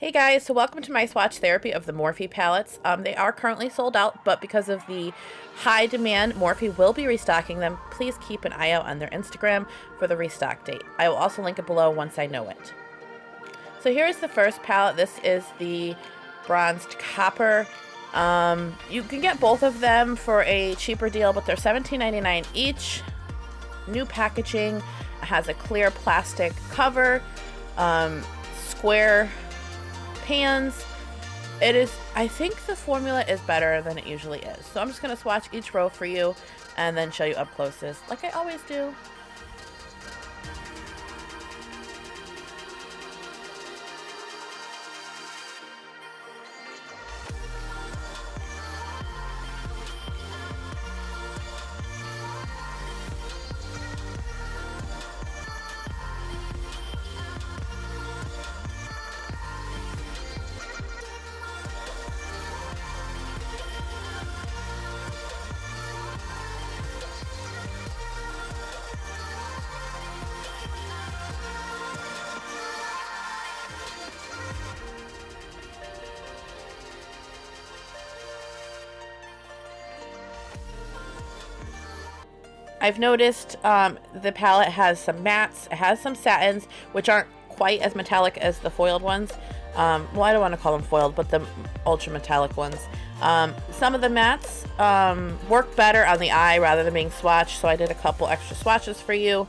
Hey guys, so welcome to my swatch therapy of the Morphe palettes. They are currently sold out, but because of the high demand, Morphe will be restocking them. Please keep an eye out on their Instagram for the restock date. I will also link it below once I know it. So here's the first palette. This is the Bronzed Copper. You can get both of them for a cheaper deal, but they're $17.99 each. New packaging. It has a clear plastic cover, square pans. I think the formula is better than it usually is. So I'm just going to swatch each row for you and then show you up closest like I always do. I've noticed the palette has some mattes, it has some satins, which aren't quite as metallic as the foiled ones. Well, I don't want to call them foiled, but the ultra metallic ones. Some of the mattes work better on the eye rather than being swatched, so I did a couple extra swatches for you.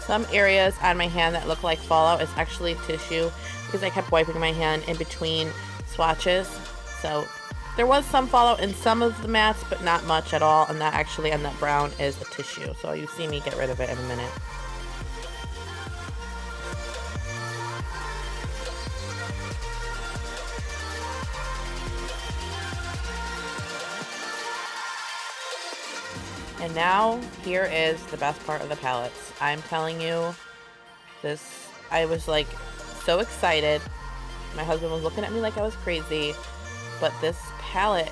Some areas on my hand that look like fallout is actually tissue because I kept wiping my hand in between swatches. So there was some fallout in some of the mattes, but not much at all. And that actually on that brown is a tissue. So you see me get rid of it in a minute. And now, here is the best part of the palettes. I'm telling you, I was like so excited. My husband was looking at me like I was crazy. But this palette,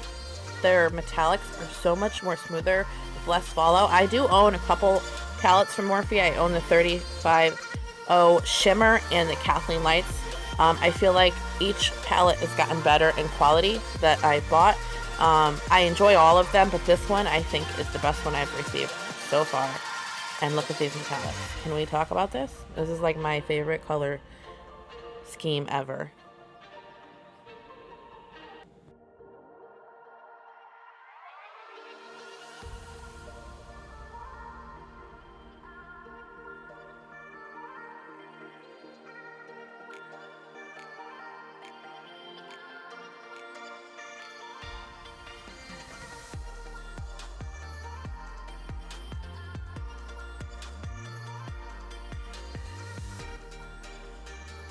their metallics are so much more smoother, with less fallout. I do own a couple palettes from Morphe. I own the 35O Shimmer and the Kathleen Lights. I feel like each palette has gotten better in quality that I bought. I enjoy all of them, but this one I think is the best one I've received so far. And look at these metallics. Can we talk about this? This is like my favorite color scheme ever.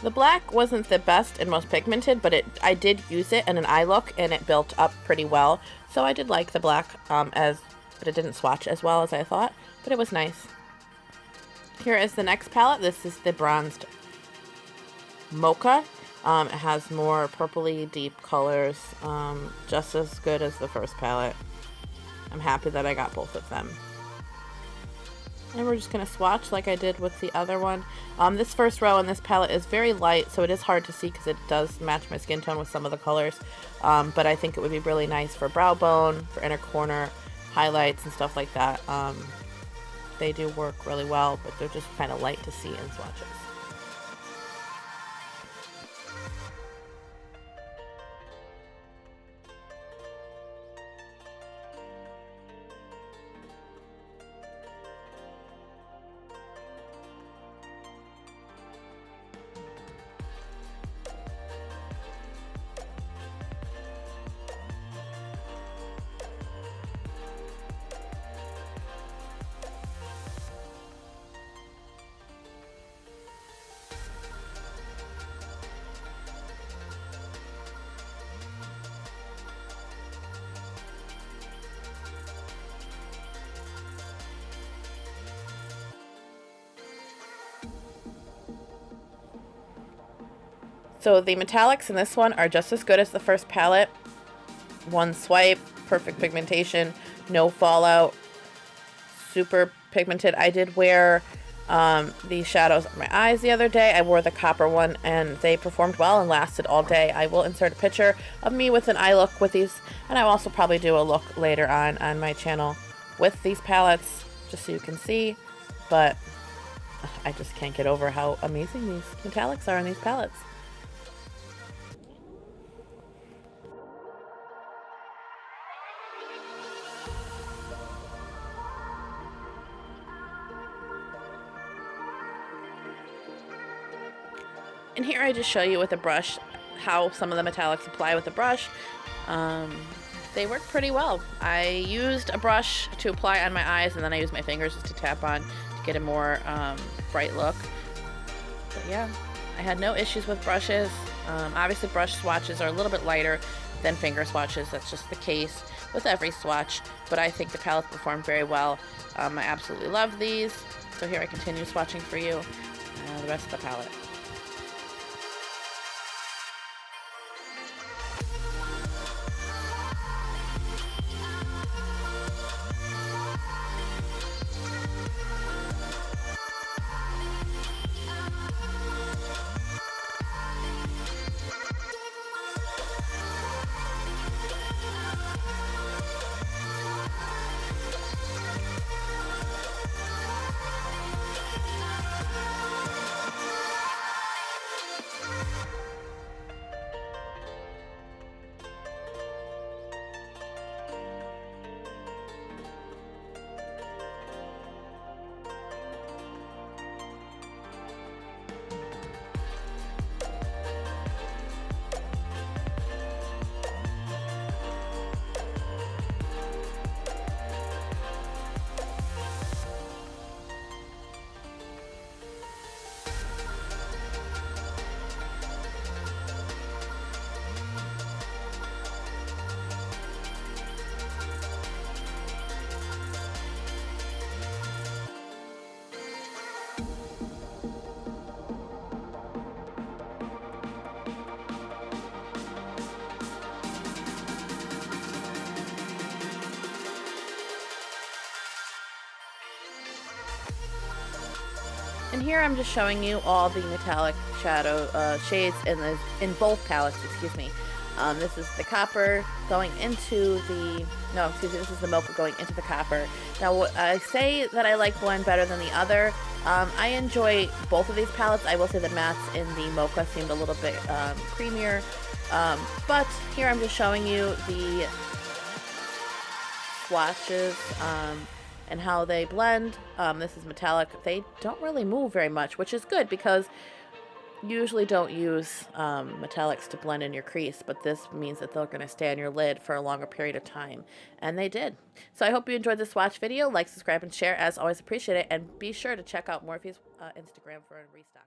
The black wasn't the best and most pigmented, but I did use it in an eye look and it built up pretty well. So I did like the black, but it didn't swatch as well as I thought, but it was nice. Here is the next palette. This is the Bronzed Mocha. It has more purpley deep colors, just as good as the first palette. I'm happy that I got both of them. And we're just going to swatch like I did with the other one. This first row in this palette is very light, so it is hard to see because it does match my skin tone with some of the colors. But I think it would be really nice for brow bone, for inner corner highlights and stuff like that. They do work really well, but they're just kind of light to see in swatches. So the metallics in this one are just as good as the first palette. One swipe, perfect pigmentation, no fallout, super pigmented. I did wear these shadows on my eyes the other day. I wore the copper one and they performed well and lasted all day. I will insert a picture of me with an eye look with these, and I'll also probably do a look later on my channel with these palettes just so you can see. But I just can't get over how amazing these metallics are in these palettes. And here I just show you with a brush how some of the metallics apply with the brush. They work pretty well. I used a brush to apply on my eyes, and then I used my fingers just to tap on to get a more bright look. But yeah, I had no issues with brushes. Obviously brush swatches are a little bit lighter than finger swatches. That's just the case with every swatch, but I think the palettes performed very well. I absolutely love these. So here I continue swatching for you the rest of the palette. And here I'm just showing you all the metallic shadow shades in both palettes, excuse me. This is the copper going into the, no, excuse me, this is the Mocha going into the copper. Now, I say that I like one better than the other. I enjoy both of these palettes. I will say the mattes in the Mocha seemed a little bit creamier. But here I'm just showing you the swatches and how they blend. This is metallic. They don't really move very much, which is good because you usually don't use metallics to blend in your crease, but this means that they're going to stay on your lid for a longer period of time, and they did. So I hope you enjoyed this swatch video. Like, subscribe, and share. As always, appreciate it, and be sure to check out Morphe's Instagram for a restock.